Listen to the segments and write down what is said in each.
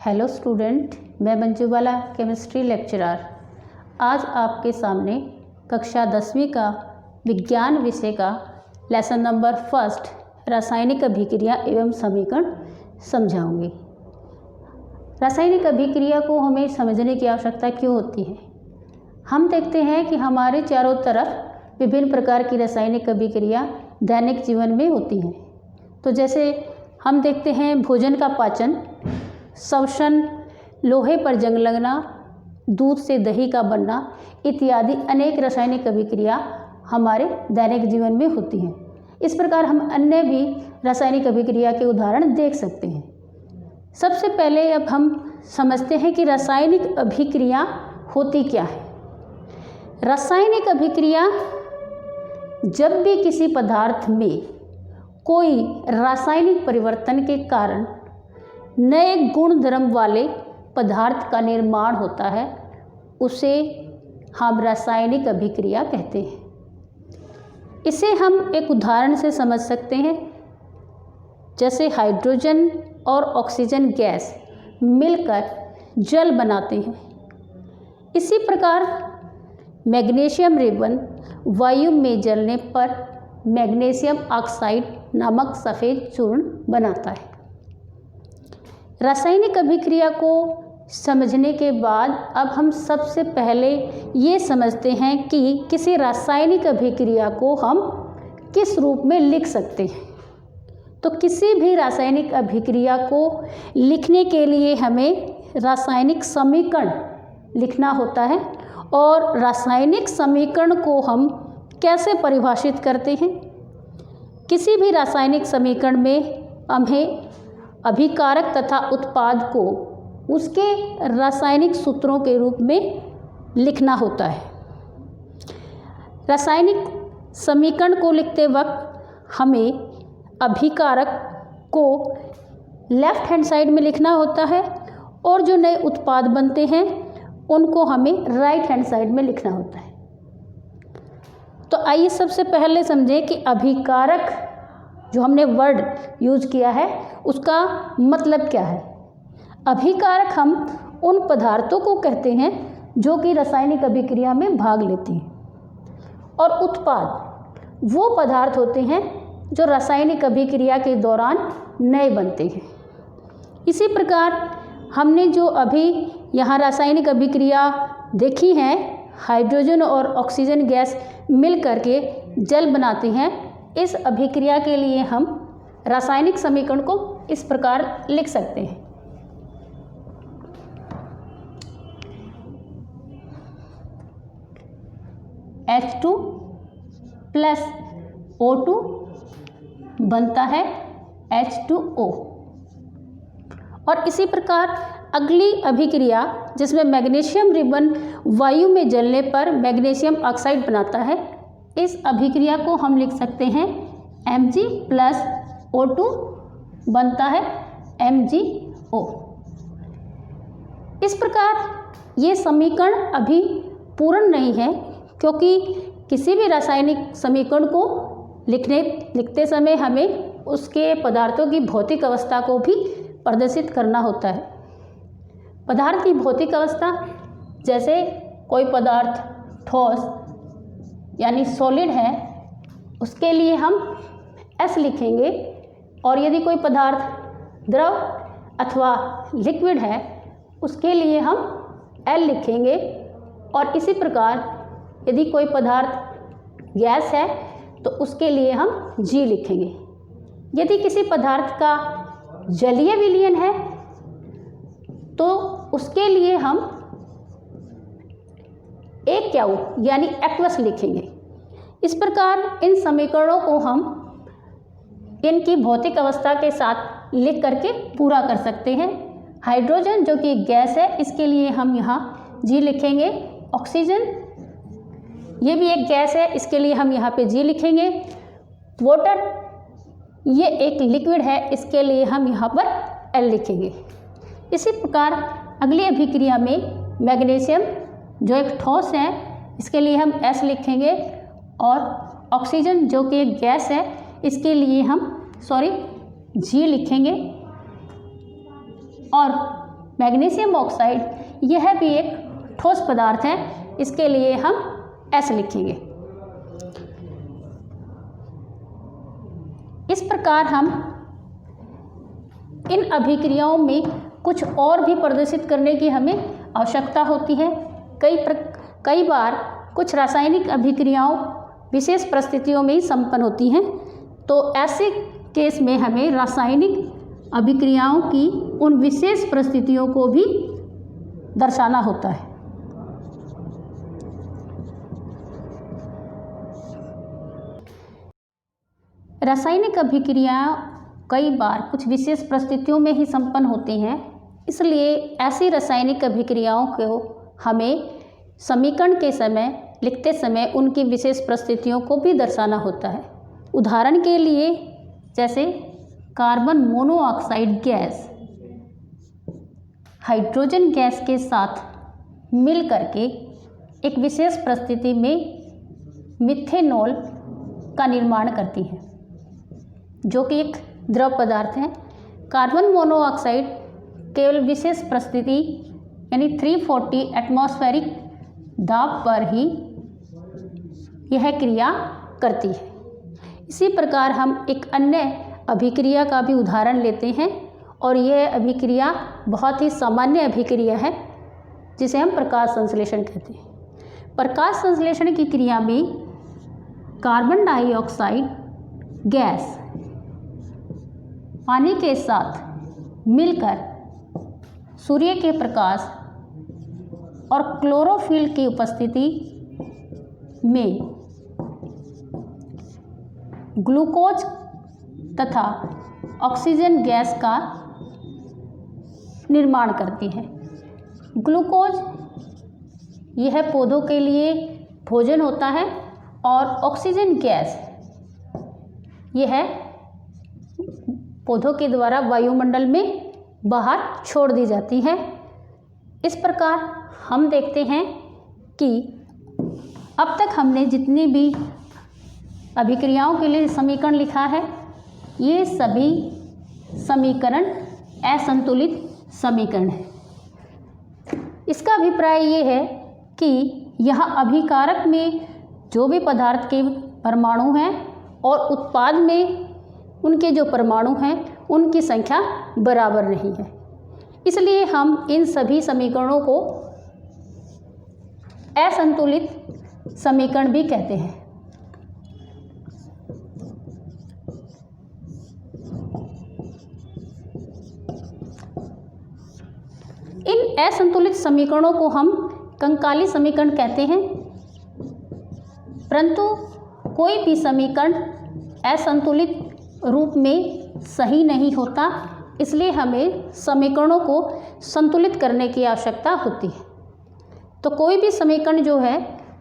Hello student, मैं मंजू बाला chemistry lecturer आज आपके सामने कक्षा 10वीं का विज्ञान विषय का लेसन नंबर फर्स्ट रासायनिक अभिक्रिया एवं समीकरण समझाऊंगी। रासायनिक अभिक्रिया को हमें समझने की आवश्यकता क्यों होती है? हम देखते हैं कि हमारे चारों तरफ विभिन्न प्रकार की रासायनिक अभिक्रिया दैनिक जीवन में होती हैं। तो जैसे हम देखते हैं भोजन का पाचन, श्वसन, लोहे पर जंग लगना, दूध से दही का बनना इत्यादि अनेक रासायनिक अभिक्रिया हमारे दैनिक जीवन में होती हैं। इस प्रकार हम अन्य भी रासायनिक अभिक्रिया के उदाहरण देख सकते हैं। सबसे पहले अब हम समझते हैं कि रासायनिक अभिक्रिया होती क्या है। रासायनिक अभिक्रिया जब भी किसी पदार्थ में कोई रासायनिक परिवर्तन के कारण नए गुण धर्म वाले पदार्थ का निर्माण होता है, उसे हम रासायनिक अभिक्रिया कहते हैं। इसे हम एक उदाहरण से समझ सकते हैं। जैसे हाइड्रोजन और ऑक्सीजन गैस मिलकर जल बनाते हैं। इसी प्रकार मैग्नीशियम रिबन वायु में जलने पर मैग्नीशियम ऑक्साइड नामक सफ़ेद चूर्ण बनाता है। रासायनिक अभिक्रिया को समझने के बाद अब हम सबसे पहले ये समझते हैं कि किसी रासायनिक अभिक्रिया को हम किस रूप में लिख सकते हैं। तो किसी भी रासायनिक अभिक्रिया को लिखने के लिए हमें रासायनिक समीकरण लिखना होता है। और रासायनिक समीकरण को हम कैसे परिभाषित करते हैं? किसी भी रासायनिक समीकरण में हमें अभिकारक तथा उत्पाद को उसके रासायनिक सूत्रों के रूप में लिखना होता है। रासायनिक समीकरण को लिखते वक्त हमें अभिकारक को लेफ्ट हैंड साइड में लिखना होता है और जो नए उत्पाद बनते हैं उनको हमें राइट हैंड साइड में लिखना होता है। तो आइए सबसे पहले समझें कि अभिकारक जो हमने वर्ड यूज किया है उसका मतलब क्या है। अभिकारक हम उन पदार्थों को कहते हैं जो कि रासायनिक अभिक्रिया में भाग लेती हैं। और उत्पाद वो पदार्थ होते हैं जो रासायनिक अभिक्रिया के दौरान नए बनते हैं। इसी प्रकार हमने जो अभी यहाँ रासायनिक अभिक्रिया देखी है, हाइड्रोजन और ऑक्सीजन गैस मिल करके जल बनाते हैं। इस अभिक्रिया के लिए हम रासायनिक समीकरण को इस प्रकार लिख सकते हैं। H2 प्लस O2 बनता है H2O। और इसी प्रकार अगली अभिक्रिया जिसमें मैग्नीशियम रिबन वायु में जलने पर मैग्नीशियम ऑक्साइड बनाता है, इस अभिक्रिया को हम लिख सकते हैं Mg प्लस O2 बनता है MgO। इस प्रकार ये समीकरण अभी पूर्ण नहीं है, क्योंकि किसी भी रासायनिक समीकरण को लिखते समय हमें उसके पदार्थों की भौतिक अवस्था को भी प्रदर्शित करना होता है। पदार्थ की भौतिक अवस्था, जैसे कोई पदार्थ ठोस यानी सॉलिड है, उसके लिए हम S लिखेंगे। और यदि कोई पदार्थ द्रव अथवा लिक्विड है, उसके लिए हम L लिखेंगे। और इसी प्रकार यदि कोई पदार्थ गैस है तो उसके लिए हम G लिखेंगे। यदि किसी पदार्थ का जलीय विलयन है तो उसके लिए हम AQ यानी एक्वस लिखेंगे। इस प्रकार इन समीकरणों को हम इनकी भौतिक अवस्था के साथ लिख करके पूरा कर सकते हैं। हाइड्रोजन जो कि गैस है, इसके लिए हम यहाँ G लिखेंगे। ऑक्सीजन ये भी एक गैस है, इसके लिए हम यहाँ पे G लिखेंगे। वाटर ये एक लिक्विड है, इसके लिए हम यहाँ पर L लिखेंगे। इसी प्रकार अगली अभिक्रिया में मैग्नीशियम जो एक ठोस है, इसके लिए हम S लिखेंगे। और ऑक्सीजन जो कि एक गैस है, इसके लिए हम G लिखेंगे। और मैग्नीशियम ऑक्साइड यह भी एक ठोस पदार्थ है, इसके लिए हम ऐसे लिखेंगे। इस प्रकार हम इन अभिक्रियाओं में कुछ और भी प्रदर्शित करने की हमें आवश्यकता होती है। कई बार कुछ रासायनिक अभिक्रियाओं विशेष परिस्थितियों में ही संपन्न होती हैं, तो ऐसे केस में हमें रासायनिक अभिक्रियाओं की उन विशेष परिस्थितियों को भी दर्शाना होता है। रासायनिक अभिक्रियाएं कई बार कुछ विशेष परिस्थितियों में ही संपन्न होती हैं, इसलिए ऐसी रासायनिक अभिक्रियाओं को हमें समीकरण के समय लिखते समय उनकी विशेष परिस्थितियों को भी दर्शाना होता है। उदाहरण के लिए जैसे carbon monoxide gas hydrogen gas के साथ मिल करके एक विशेष परिस्थिति में मिथेनॉल का निर्माण करती है, जो कि एक द्रव पदार्थ है। कार्बन मोनोऑक्साइड केवल विशेष परिस्थिति यानी 340 एटमॉस्फेरिक दाब पर ही यह क्रिया करती है। इसी प्रकार हम एक अन्य अभिक्रिया का भी उदाहरण लेते हैं, और यह अभिक्रिया बहुत ही सामान्य अभिक्रिया है, जिसे हम प्रकाश संश्लेषण कहते हैं। प्रकाश संश्लेषण की क्रिया में कार्बन डाइऑक्साइड गैस पानी के साथ मिलकर सूर्य के प्रकाश और क्लोरोफिल की उपस्थिति में ग्लूकोज तथा ऑक्सीजन गैस का निर्माण करती है। ग्लूकोज यह पौधों के लिए भोजन होता है और ऑक्सीजन गैस यह पौधों के द्वारा वायुमंडल में बाहर छोड़ दी जाती है। इस प्रकार हम देखते हैं कि अब तक हमने जितनी भी अभिक्रियाओं के लिए समीकरण लिखा है, ये सभी समीकरण असंतुलित समीकरण है। इसका अभिप्राय ये है कि यहाँ अभिकारक में जो भी पदार्थ के परमाणु हैं और उत्पाद में उनके जो परमाणु हैं उनकी संख्या बराबर नहीं है, इसलिए हम इन सभी समीकरणों को असंतुलित समीकरण भी कहते हैं। इन असंतुलित समीकरणों को हम कंकाली समीकरण कहते हैं, परंतु कोई भी समीकरण असंतुलित रूप में सही नहीं होता, इसलिए हमें समीकरणों को संतुलित करने की आवश्यकता होती है। तो कोई भी समीकरण जो है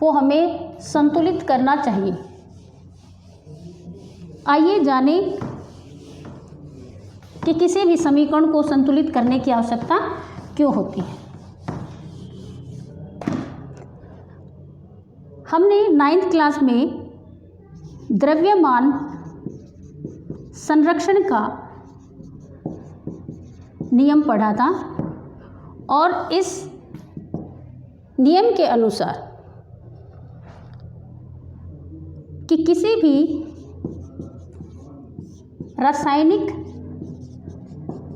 वो हमें संतुलित करना चाहिए। आइए जानें कि किसी भी समीकरण को संतुलित करने की आवश्यकता क्यों होती है। हमने 9th क्लास में द्रव्यमान संरक्षण का नियम पढ़ा था, और इस नियम के अनुसार कि किसी भी रासायनिक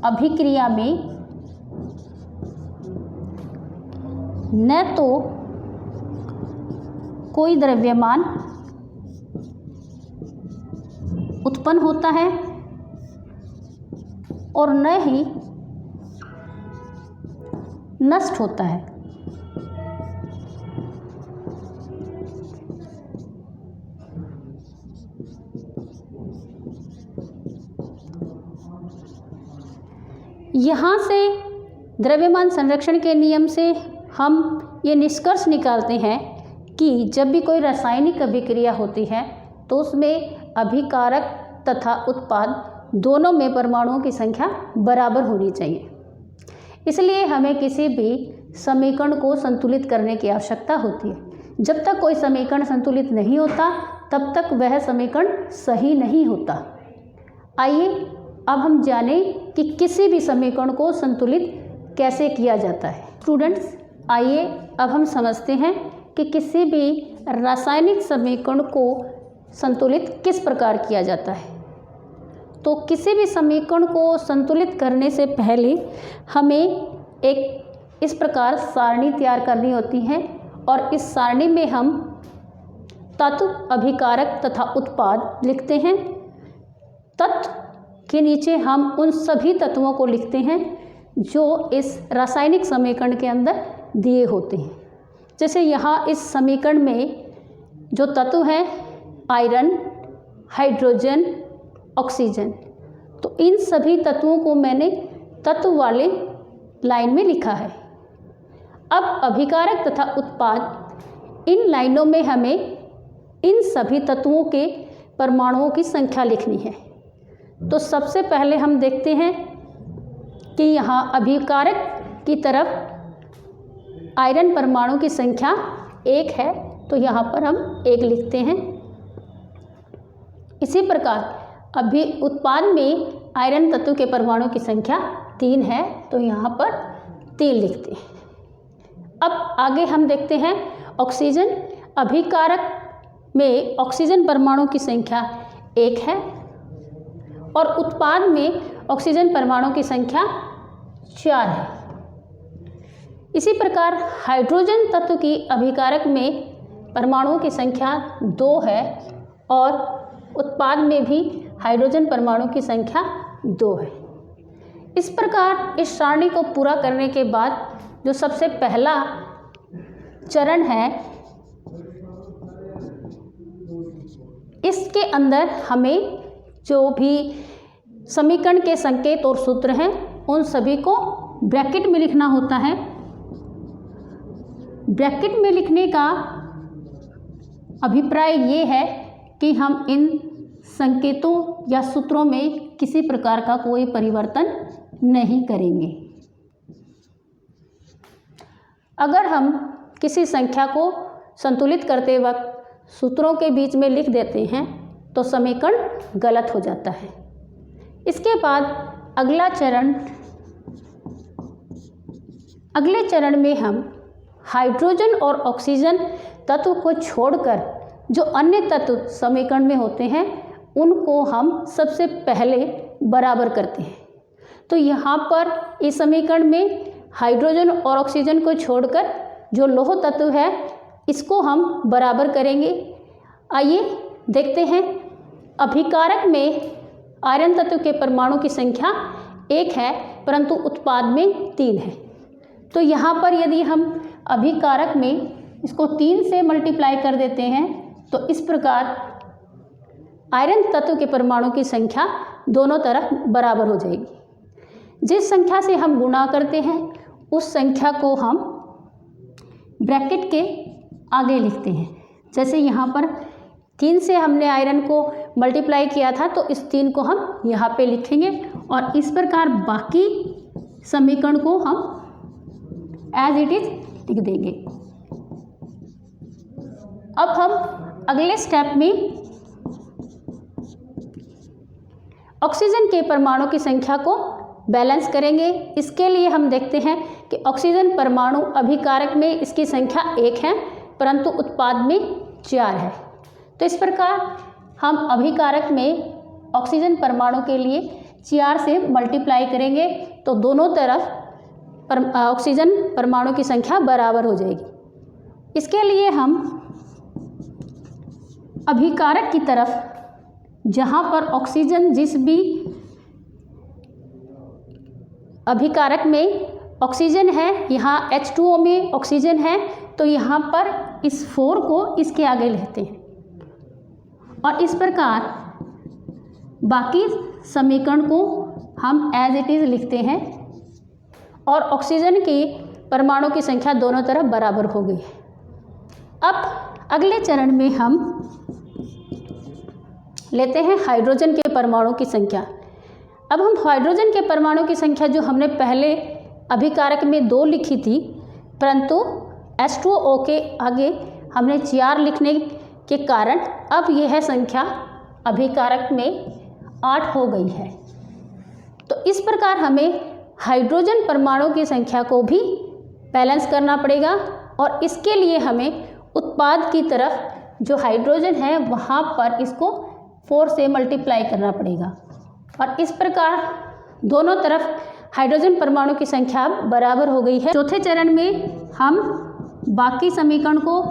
अभिक्रिया में न तो कोई द्रव्यमान उत्पन्न होता है और न ही नष्ट होता है। यहाँ से द्रव्यमान संरक्षण के नियम से हम ये निष्कर्ष निकालते हैं कि जब भी कोई रासायनिक अभिक्रिया होती है तो उसमें अभिकारक तथा उत्पाद दोनों में परमाणुओं की संख्या बराबर होनी चाहिए। इसलिए हमें किसी भी समीकरण को संतुलित करने की आवश्यकता होती है। जब तक कोई समीकरण संतुलित नहीं होता तब तक वह समीकरण सही नहीं होता। आइए अब हम जानें कि किसी भी समीकरण को संतुलित कैसे किया जाता है। स्टूडेंट्स, आइए अब हम समझते हैं कि किसी भी रासायनिक समीकरण को संतुलित किस प्रकार किया जाता है। तो किसी भी समीकरण को संतुलित करने से पहले हमें एक इस प्रकार सारणी तैयार करनी होती है और इस सारणी में हम तत्व, अभिकारक तथा उत्पाद लिखते हैं। तत्व के नीचे हम उन सभी तत्वों को लिखते हैं जो इस रासायनिक समीकरण के अंदर दिए होते हैं। जैसे यहाँ इस समीकरण में जो तत्व हैं आयरन, हाइड्रोजन, ऑक्सीजन, तो इन सभी तत्वों को मैंने तत्व वाले लाइन में लिखा है। अब अभिकारक तथा उत्पाद, इन लाइनों में हमें इन सभी तत्वों के परमाणुओं की संख्या लिखनी है। तो सबसे पहले हम देखते हैं कि यहाँ अभिकारक की तरफ आयरन परमाणु की संख्या 1 है, तो यहाँ पर हम 1 लिखते हैं। इसी प्रकार अभी उत्पाद में आयरन तत्व के परमाणु की संख्या 3 है, तो यहाँ पर 3 लिखते हैं। अब आगे हम देखते हैं ऑक्सीजन। अभिकारक में ऑक्सीजन परमाणु की संख्या 1 है और उत्पाद में ऑक्सीजन परमाणु की संख्या 4 है। इसी प्रकार हाइड्रोजन तत्व की अभिकारक में परमाणुओं की संख्या 2 है और उत्पाद में भी हाइड्रोजन परमाणु की संख्या 2 है। इस प्रकार इस सारणी को पूरा करने के बाद जो सबसे पहला चरण है, इसके अंदर हमें जो भी समीकरण के संकेत और सूत्र हैं उन सभी को ब्रैकेट में लिखना होता है। ब्रैकेट में लिखने का अभिप्राय ये है कि हम इन संकेतों या सूत्रों में किसी प्रकार का कोई परिवर्तन नहीं करेंगे। अगर हम किसी संख्या को संतुलित करते वक्त सूत्रों के बीच में लिख देते हैं तो समीकरण गलत हो जाता है। इसके बाद अगले चरण में हम हाइड्रोजन और ऑक्सीजन तत्व को छोड़कर जो अन्य तत्व समीकरण में होते हैं उनको हम सबसे पहले बराबर करते हैं। तो यहाँ पर इस समीकरण में हाइड्रोजन और ऑक्सीजन को छोड़कर जो लौह तत्व है इसको हम बराबर करेंगे। आइए देखते हैं। अभिकारक में आयरन तत्व के परमाणु की संख्या 1 है परंतु उत्पाद में 3 है। तो यहाँ पर यदि हम अभिकारक में इसको 3 से मल्टीप्लाई कर देते हैं तो इस प्रकार आयरन तत्व के परमाणु की संख्या दोनों तरफ बराबर हो जाएगी। जिस संख्या से हम गुणा करते हैं उस संख्या को हम ब्रैकेट के आगे लिखते हैं। जैसे यहाँ पर 3 से हमने आयरन को मल्टीप्लाई किया था तो इस 3 को हम यहाँ पे लिखेंगे और इस प्रकार बाकी समीकरण को हम एज इट इज लिख देंगे। अब हम अगले स्टेप में ऑक्सीजन के परमाणु की संख्या को बैलेंस करेंगे। इसके लिए हम देखते हैं कि ऑक्सीजन परमाणु अभिकारक में इसकी संख्या 1 है परंतु उत्पाद में 4 है। तो इस प्रकार हम अभिकारक में ऑक्सीजन परमाणु के लिए 4 से मल्टीप्लाई करेंगे तो दोनों तरफ ऑक्सीजन परमाणु की संख्या बराबर हो जाएगी। इसके लिए हम अभिकारक की तरफ जहाँ पर ऑक्सीजन, जिस भी अभिकारक में ऑक्सीजन है, यहाँ H2O में ऑक्सीजन है तो यहाँ पर इस 4 को इसके आगे लेते हैं और इस प्रकार बाकी समीकरण को हम एज इट इज़ लिखते हैं और ऑक्सीजन की परमाणु की संख्या दोनों तरफ बराबर हो गई। अब अगले चरण में हम लेते हैं हाइड्रोजन के परमाणु की संख्या। अब हम हाइड्रोजन के परमाणु की संख्या जो हमने पहले अभिकारक में 2 लिखी थी परंतु H2O के आगे हमने 4 लिखने के कारण अब यह संख्या अभिकारक में 8 हो गई है। तो इस प्रकार हमें हाइड्रोजन परमाणु की संख्या को भी बैलेंस करना पड़ेगा और इसके लिए हमें उत्पाद की तरफ जो हाइड्रोजन है वहाँ पर इसको 4 से मल्टीप्लाई करना पड़ेगा और इस प्रकार दोनों तरफ हाइड्रोजन परमाणु की संख्या बराबर हो गई है। चौथे चरण में हम बाकी समीकरण को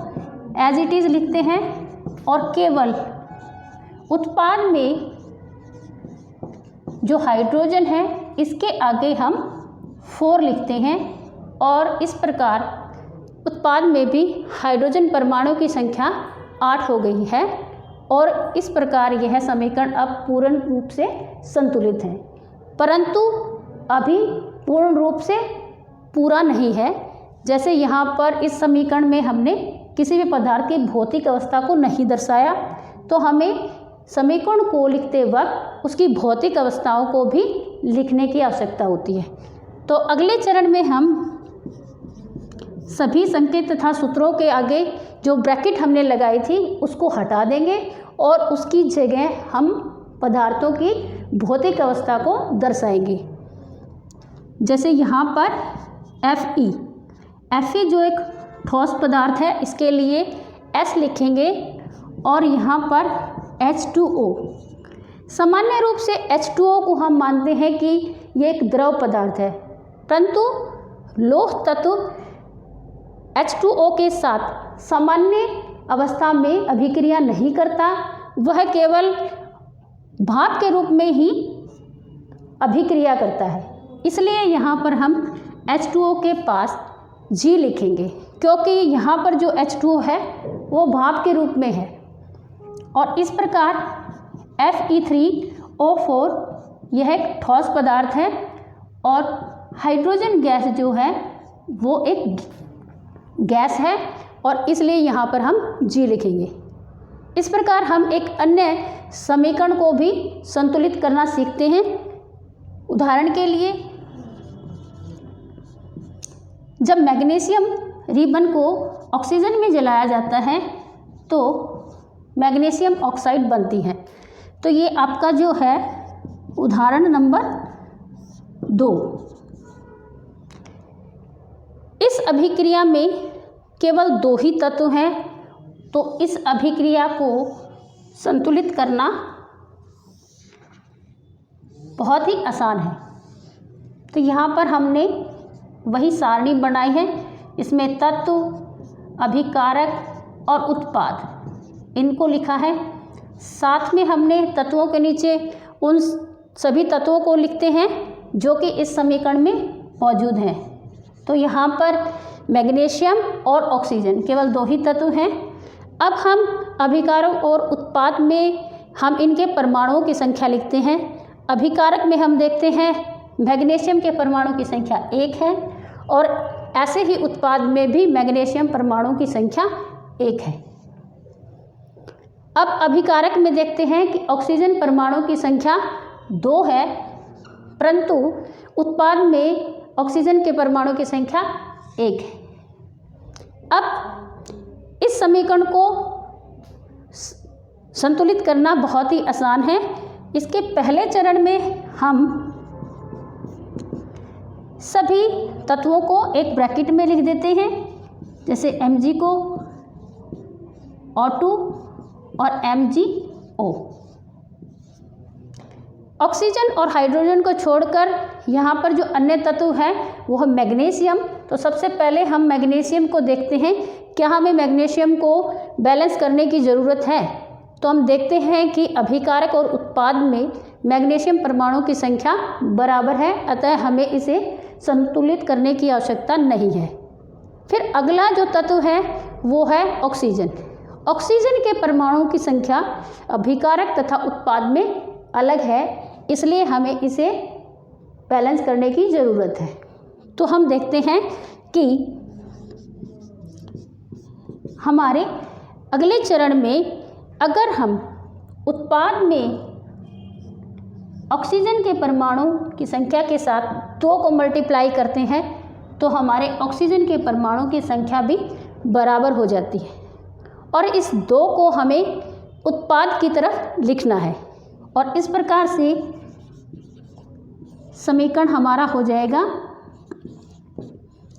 एज इट इज़ लिखते हैं और केवल उत्पाद में जो हाइड्रोजन है इसके आगे हम 4 लिखते हैं और इस प्रकार उत्पाद में भी हाइड्रोजन परमाणु की संख्या 8 हो गई है और इस प्रकार यह समीकरण अब पूर्ण रूप से संतुलित है, परंतु अभी पूर्ण रूप से पूरा नहीं है। जैसे यहाँ पर इस समीकरण में हमने किसी भी पदार्थ की भौतिक अवस्था को नहीं दर्शाया, तो हमें समीकरण को लिखते वक्त उसकी भौतिक अवस्थाओं को भी लिखने की आवश्यकता होती है। तो अगले चरण में हम सभी संकेत तथा सूत्रों के आगे जो ब्रैकेट हमने लगाई थी उसको हटा देंगे और उसकी जगह हम पदार्थों की भौतिक अवस्था को दर्शाएंगे। जैसे यहाँ पर Fe जो एक ठोस पदार्थ है इसके लिए S लिखेंगे और यहाँ पर H2O। सामान्य रूप से H2O को हम मानते हैं कि ये एक द्रव पदार्थ है, परंतु लौह तत्व H2O के साथ सामान्य अवस्था में अभिक्रिया नहीं करता, वह केवल भाप के रूप में ही अभिक्रिया करता है। इसलिए यहाँ पर हम H2O के पास G लिखेंगे क्योंकि यहाँ पर जो H2O है वो भाप के रूप में है और इस प्रकार Fe3O4 यह एक ठोस पदार्थ है और हाइड्रोजन गैस जो है वो एक गैस है और इसलिए यहाँ पर हम G लिखेंगे। इस प्रकार हम एक अन्य समीकरण को भी संतुलित करना सीखते हैं। उदाहरण के लिए जब मैग्नीशियम रिबन को ऑक्सीजन में जलाया जाता है तो मैग्नीशियम ऑक्साइड बनती है। तो ये आपका जो है उदाहरण नंबर 2। इस अभिक्रिया में केवल 2 ही तत्व हैं, तो इस अभिक्रिया को संतुलित करना बहुत ही आसान है। तो यहाँ पर हमने वही सारणी बनाई है, इसमें तत्व, अभिकारक और उत्पाद इनको लिखा है। साथ में हमने तत्वों के नीचे उन सभी तत्वों को लिखते हैं जो कि इस समीकरण में मौजूद हैं। तो यहाँ पर मैग्नीशियम और ऑक्सीजन केवल 2 ही तत्व हैं। अब हम अभिकारक और उत्पाद में हम इनके परमाणुओं की संख्या लिखते हैं। अभिकारक में हम देखते हैं मैग्नीशियम के परमाणु की संख्या 1 है और ऐसे ही उत्पाद में भी मैग्नीशियम परमाणु की संख्या 1 है। अब अभिकारक में देखते हैं कि ऑक्सीजन परमाणु की संख्या 2 है, परंतु उत्पाद में ऑक्सीजन के परमाणु की संख्या 1 है। अब इस समीकरण को संतुलित करना बहुत ही आसान है। इसके पहले चरण में हम सभी तत्वों को एक ब्रैकेट में लिख देते हैं, जैसे Mg को O2 और MgO। ऑक्सीजन और हाइड्रोजन को छोड़कर यहाँ पर जो अन्य तत्व है वो है मैग्नीशियम। तो सबसे पहले हम मैग्नीशियम को देखते हैं, क्या हमें मैग्नीशियम को बैलेंस करने की ज़रूरत है। तो हम देखते हैं कि अभिकारक और उत्पाद में मैग्नीशियम परमाणु की संख्या बराबर है, अतः हमें इसे संतुलित करने की आवश्यकता नहीं है। फिर अगला जो तत्व है वो है ऑक्सीजन। ऑक्सीजन के परमाणु की संख्या अभिकारक तथा उत्पाद में अलग है, इसलिए हमें इसे बैलेंस करने की ज़रूरत है। तो हम देखते हैं कि हमारे अगले चरण में अगर हम उत्पाद में ऑक्सीजन के परमाणु की संख्या के साथ 2 को मल्टीप्लाई करते हैं तो हमारे ऑक्सीजन के परमाणु की संख्या भी बराबर हो जाती है और इस 2 को हमें उत्पाद की तरफ लिखना है और इस प्रकार से समीकरण हमारा हो जाएगा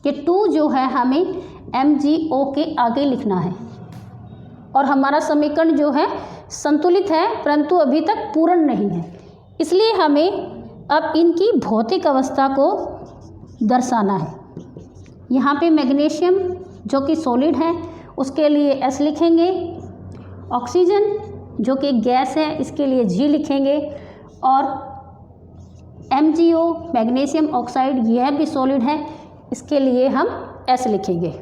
कि 2 जो है हमें MgO के आगे लिखना है, और हमारा समीकरण जो है संतुलित है परंतु अभी तक पूर्ण नहीं है, इसलिए हमें अब इनकी भौतिक अवस्था को दर्शाना है। यहाँ पे मैग्नीशियम जो कि सॉलिड है उसके लिए S लिखेंगे, ऑक्सीजन जो कि गैस है इसके लिए G लिखेंगे, और MgO मैग्नीशियम ऑक्साइड यह भी सॉलिड है, इसके लिए हम S लिखेंगे।